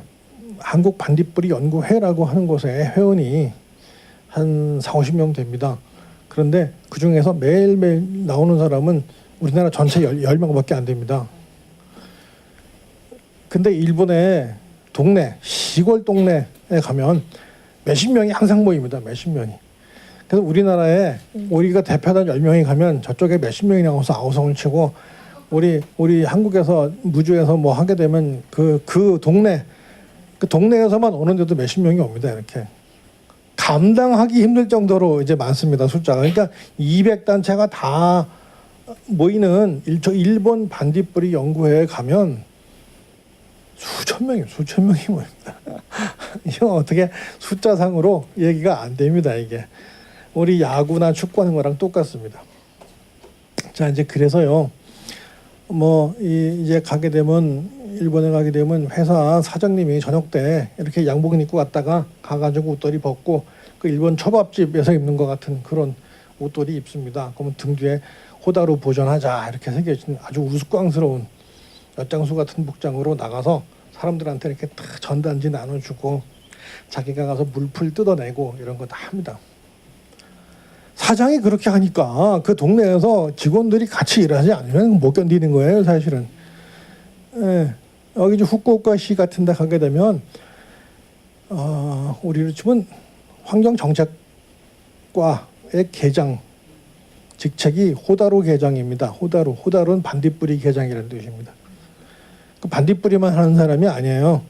한국 반딧불이 연구회라고 하는 곳에 회원이 한 40-50명 됩니다. 그런데 그중에서 매일매일 나오는 사람은 우리나라 전체 10명밖에 안 됩니다. 근데 일본의 시골 동네에 가면 몇십 명이 항상 모입니다. 몇십 명이. 그래서 우리나라에 우리가 대표단 10명이 가면 저쪽에 몇십 명이 나와서 아우성을 치고, 우리 한국에서 무주에서 하게 되면 그 동네에서만 오는데도 몇십 명이 옵니다. 이렇게 감당하기 힘들 정도로 이제 많습니다. 숫자가. 그러니까 200단체가 다 모이는 일본 반딧불이 연구회에 가면 수천 명이 모입니다. 이거 어떻게 숫자상으로 얘기가 안 됩니다. 이게 우리 야구나 축구하는 거랑 똑같습니다. 자, 이제 그래서요. 이제 일본에 가게 되면 회사 사장님이 저녁 때 이렇게 양복 입고 가가지고 옷걸이 벗고 그 일본 초밥집에서 입는 것 같은 그런 옷걸이 입습니다. 그러면 등 뒤에 호다루 보존하자 이렇게 새겨진 아주 우스꽝스러운 엿장수 같은 복장으로 나가서 사람들한테 이렇게 딱 전단지 나눠주고 자기가 가서 물풀 뜯어내고 이런 거 다 합니다. 사장이 그렇게 하니까 그 동네에서 직원들이 같이 일하지 않으면 못 견디는 거예요, 사실은. 여기 후쿠오카시 같은 데 가게 되면 우리로 치면 환경정책과의 계장 직책이 호다루 계장입니다. 호다루는 반딧불이 계장이라는 뜻입니다. 그 반딧불이만 하는 사람이 아니에요.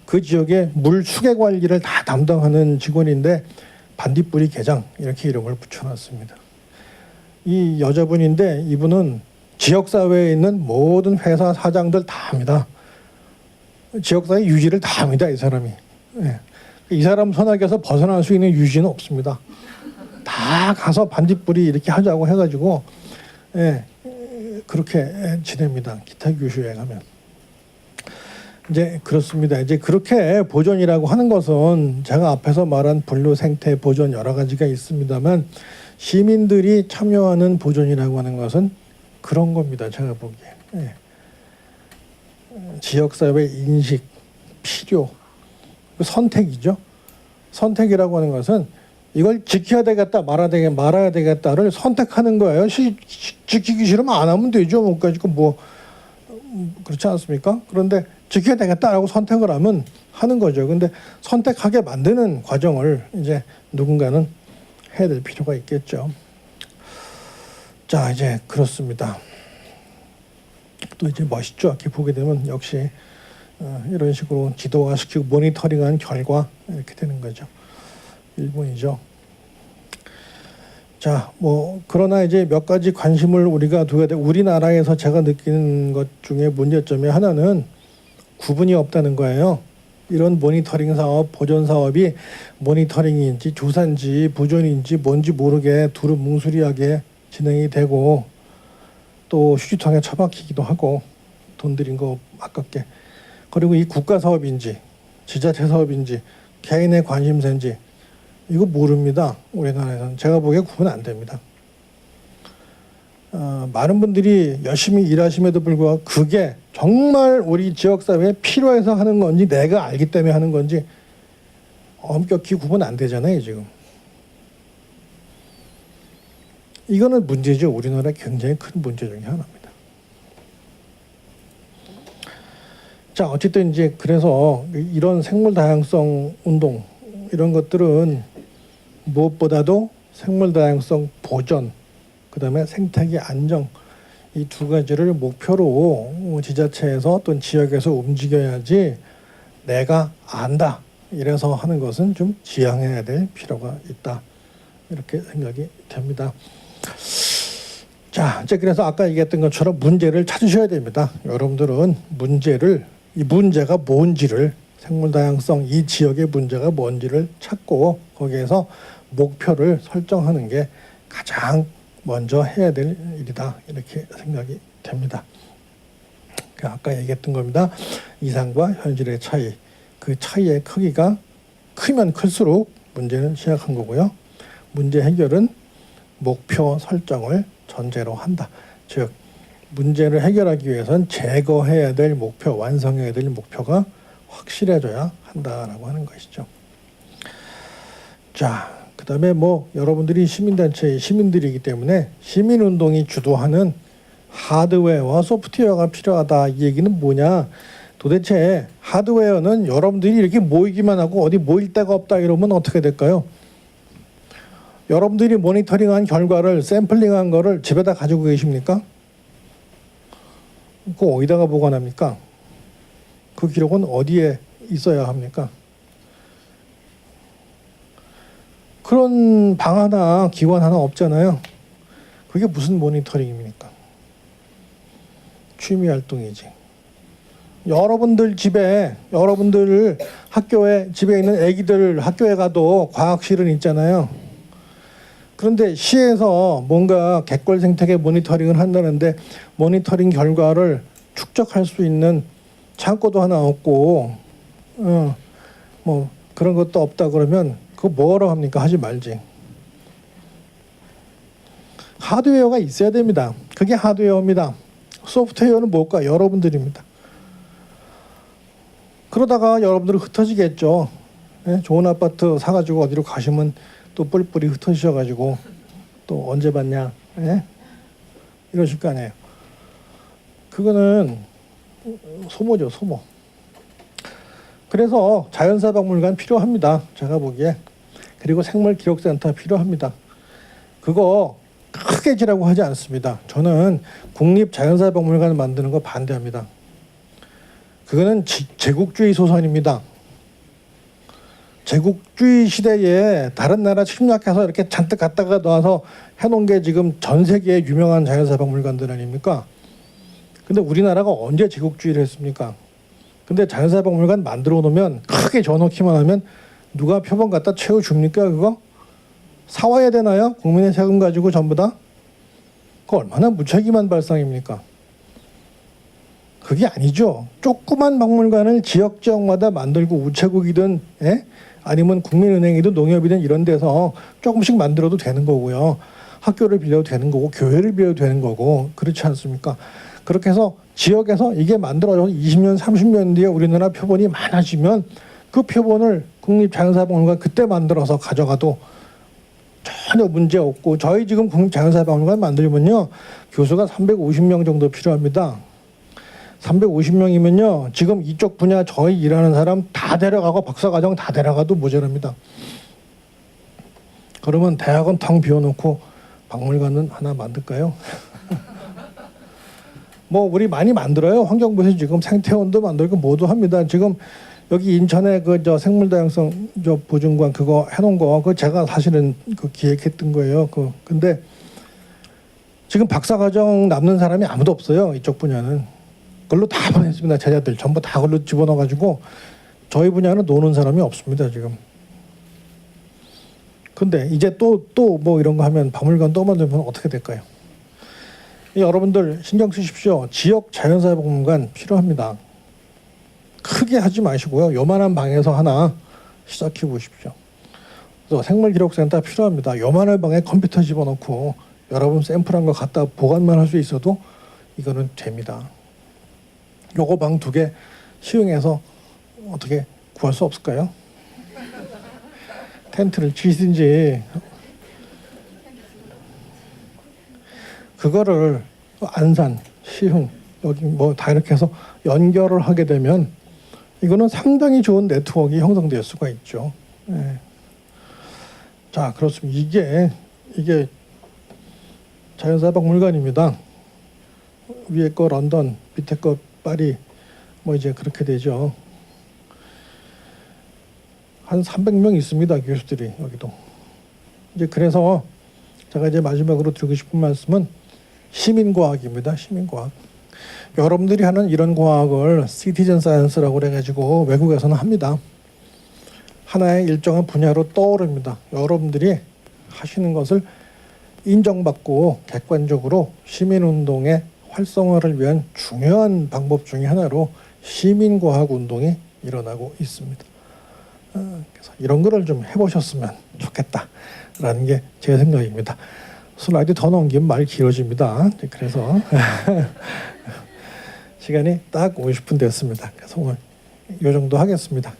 그 지역의 물 추계 관리를 다 담당하는 직원인데 반딧불이 계장 이렇게 이름을 붙여놨습니다. 이 여자분인데 이분은 지역사회에 있는 모든 회사 사장들 다 합니다. 지역사회 유지를 다 합니다. 이 사람이. 이 사람 손아귀에서 벗어날 수 있는 유지는 없습니다. 다 가서 반딧불이 이렇게 하자고 해가지고 그렇게 지냅니다. 기타 규슈에 가면. 이제 그렇습니다. 이제 그렇게 보존이라고 하는 것은 제가 앞에서 말한 분류 생태 보존 여러 가지가 있습니다만 시민들이 참여하는 보존이라고 하는 것은 그런 겁니다. 제가 보기에. 예. 지역사회 인식, 필요, 선택이죠. 선택이라고 하는 것은 이걸 지켜야 되겠다, 말아야 되겠다를 선택하는 거예요. 지키기 싫으면 안 하면 되죠. 뭐 가지고 뭐 그렇지 않습니까? 그런데 지켜야 되겠다라고 선택을 하면 하는 거죠. 근데 선택하게 만드는 과정을 이제 누군가는 해야 될 필요가 있겠죠. 자, 이제 그렇습니다. 또 이제 멋있죠. 이렇게 보게 되면 역시 이런 식으로 지도화시키고 모니터링한 결과 이렇게 되는 거죠. 일본이죠. 자, 뭐 그러나 이제 몇 가지 관심을 우리가 둬야 돼. 우리나라에서 제가 느끼는 것 중에 문제점이 하나는 구분이 없다는 거예요. 이런 모니터링 사업, 보존 사업이 모니터링인지 조사인지 보존인지 뭔지 모르게 두루뭉술하게 진행이 되고 또 휴지통에 처박히기도 하고 돈 들인 거 아깝게. 그리고 이 국가 사업인지 지자체 사업인지 개인의 관심사인지 이거 모릅니다. 우리나라에서는. 제가 보기에 구분 안 됩니다. 많은 분들이 열심히 일하심에도 불구하고 그게 정말 우리 지역사회에 필요해서 하는 건지 내가 알기 때문에 하는 건지 엄격히 구분 안 되잖아요. 지금. 이거는 문제죠. 우리나라의 굉장히 큰 문제 중에 하나입니다. 자, 어쨌든 이제 그래서 이런 생물 다양성 운동 이런 것들은 무엇보다도 생물 다양성 보존, 그다음에 생태계 안정 이 두 가지를 목표로 지자체에서 또는 지역에서 움직여야지 내가 안다 이래서 하는 것은 좀 지양해야 될 필요가 있다 이렇게 생각이 됩니다. 자, 이제 그래서 아까 얘기했던 것처럼 문제를 찾으셔야 됩니다. 여러분들은 이 문제가 뭔지를 생물 다양성 이 지역의 문제가 뭔지를 찾고 거기에서 목표를 설정하는 게 가장 먼저 해야 될 일이다 이렇게 생각이 됩니다. 아까 얘기했던 겁니다. 이상과 현실의 차이, 그 차이의 크기가 크면 클수록 문제는 심각한 거고요. 문제 해결은 목표 설정을 전제로 한다. 즉 문제를 해결하기 위해서는 제거해야 될 목표, 완성해야 될 목표가 확실해져야 한다라고 하는 것이죠. 자, 그다음에 뭐 여러분들이 시민단체의 시민들이기 때문에 시민운동이 주도하는 하드웨어와 소프트웨어가 필요하다. 이 얘기는 뭐냐? 도대체 하드웨어는 여러분들이 이렇게 모이기만 하고 어디 모일 데가 없다 이러면 어떻게 될까요? 여러분들이 모니터링한 결과를 샘플링한 거를 집에다 가지고 계십니까? 그거 어디다가 보관합니까? 그 기록은 어디에 있어야 합니까? 그런 방 하나, 기관 하나 없잖아요. 그게 무슨 모니터링입니까? 취미 활동이지. 여러분들 집에, 여러분들 학교에, 집에 있는 애기들 학교에 가도 과학실은 있잖아요. 그런데 시에서 뭔가 갯벌 생태계 모니터링을 한다는데 모니터링 결과를 축적할 수 있는 창고도 하나 없고 뭐 그런 것도 없다 그러면 그거 뭐라고 합니까? 하지 말지. 하드웨어가 있어야 됩니다. 그게 하드웨어입니다. 소프트웨어는 뭘까? 여러분들입니다. 그러다가 여러분들은 흩어지겠죠. 예? 좋은 아파트 사가지고 어디로 가시면 또 뿔뿔이 흩어지셔가지고 또 언제 봤냐? 예? 이러실 거 아니에요. 그거는 소모죠, 소모. 그래서 자연사박물관 필요합니다. 제가 보기에. 그리고 생물기록센터 필요합니다. 그거 크게 지라고 하지 않습니다. 저는 국립자연사박물관을 만드는 거 반대합니다. 그거는 제국주의 소선입니다. 제국주의 시대에 다른 나라 침략해서 이렇게 잔뜩 갖다가 놔서 해놓은 게 지금 전 세계에 유명한 자연사박물관들 아닙니까? 근데 우리나라가 언제 제국주의를 했습니까? 근데 자연사박물관 만들어 놓으면 크게 져놓기만 하면 누가 표본 갖다 채워줍니까? 그거? 사와야 되나요? 국민의 세금 가지고 전부 다? 그 얼마나 무책임한 발상입니까? 그게 아니죠. 조그만 박물관을 지역마다 만들고 우체국이든 아니면 국민은행이든 농협이든 이런 데서 조금씩 만들어도 되는 거고요. 학교를 빌려도 되는 거고 교회를 빌려도 되는 거고 그렇지 않습니까? 그렇게 해서 지역에서 이게 만들어져서 20년, 30년 뒤에 우리나라 표본이 많아지면 그 표본을 국립자연사박물관 그때 만들어서 가져가도 전혀 문제 없고 저희 지금 국립자연사박물관 만들면요. 교수가 350명 정도 필요합니다. 350명이면요. 지금 이쪽 분야 저희 일하는 사람 다 데려가고 박사과정 다 데려가도 모자랍니다. 그러면 대학은 텅 비워놓고 박물관은 하나 만들까요? 뭐 우리 많이 만들어요. 환경부에서 지금 생태원도 만들고 뭐도 합니다. 지금 여기 인천에 그 저 생물다양성 저 보존관 그거 해놓은 거 그 제가 사실은 그 기획했던 거예요. 근데 지금 박사과정 남는 사람이 아무도 없어요. 이쪽 분야는. 그걸로 다 보냈습니다. 제자들 전부 다 그걸로 집어넣어가지고 저희 분야는 노는 사람이 없습니다. 지금. 근데 이제 또 뭐 이런 거 하면 박물관 또 만들면 어떻게 될까요? 여러분들 신경 쓰십시오. 지역 자연사박물관 필요합니다. 크게 하지 마시고요. 요만한 방에서 하나 시작해 보십시오. 그래서 생물기록센터 필요합니다. 요만한 방에 컴퓨터 집어넣고 여러분 샘플한 거 갖다 보관만 할 수 있어도 이거는 됩니다. 요거 방 2개 시흥해서 어떻게 구할 수 없을까요? 텐트를 치든지 그거를 안산, 시흥 여기 뭐 다 이렇게 해서 연결을 하게 되면 이거는 상당히 좋은 네트워크가 형성될 수가 있죠. 네. 자, 그렇습니다. 이게 자연사박물관입니다. 위에 거 런던, 밑에 거 파리, 뭐 이제 그렇게 되죠. 한 300명 있습니다. 교수들이 여기도. 이제 그래서 제가 이제 마지막으로 드리고 싶은 말씀은 시민과학입니다. 시민과학. 여러분들이 하는 이런 과학을 시티즌 사이언스라고 그래가지고 외국에서는 합니다. 하나의 일정한 분야로 떠오릅니다. 여러분들이 하시는 것을 인정받고 객관적으로 시민운동의 활성화를 위한 중요한 방법 중에 하나로 시민과학 운동이 일어나고 있습니다. 그래서 이런 거를 좀 해보셨으면 좋겠다라는 게 제 생각입니다. 슬라이드 더 넘기면 말 길어집니다. 그래서 시간이 딱 50분 됐습니다. 그래서 오늘 이 정도 하겠습니다.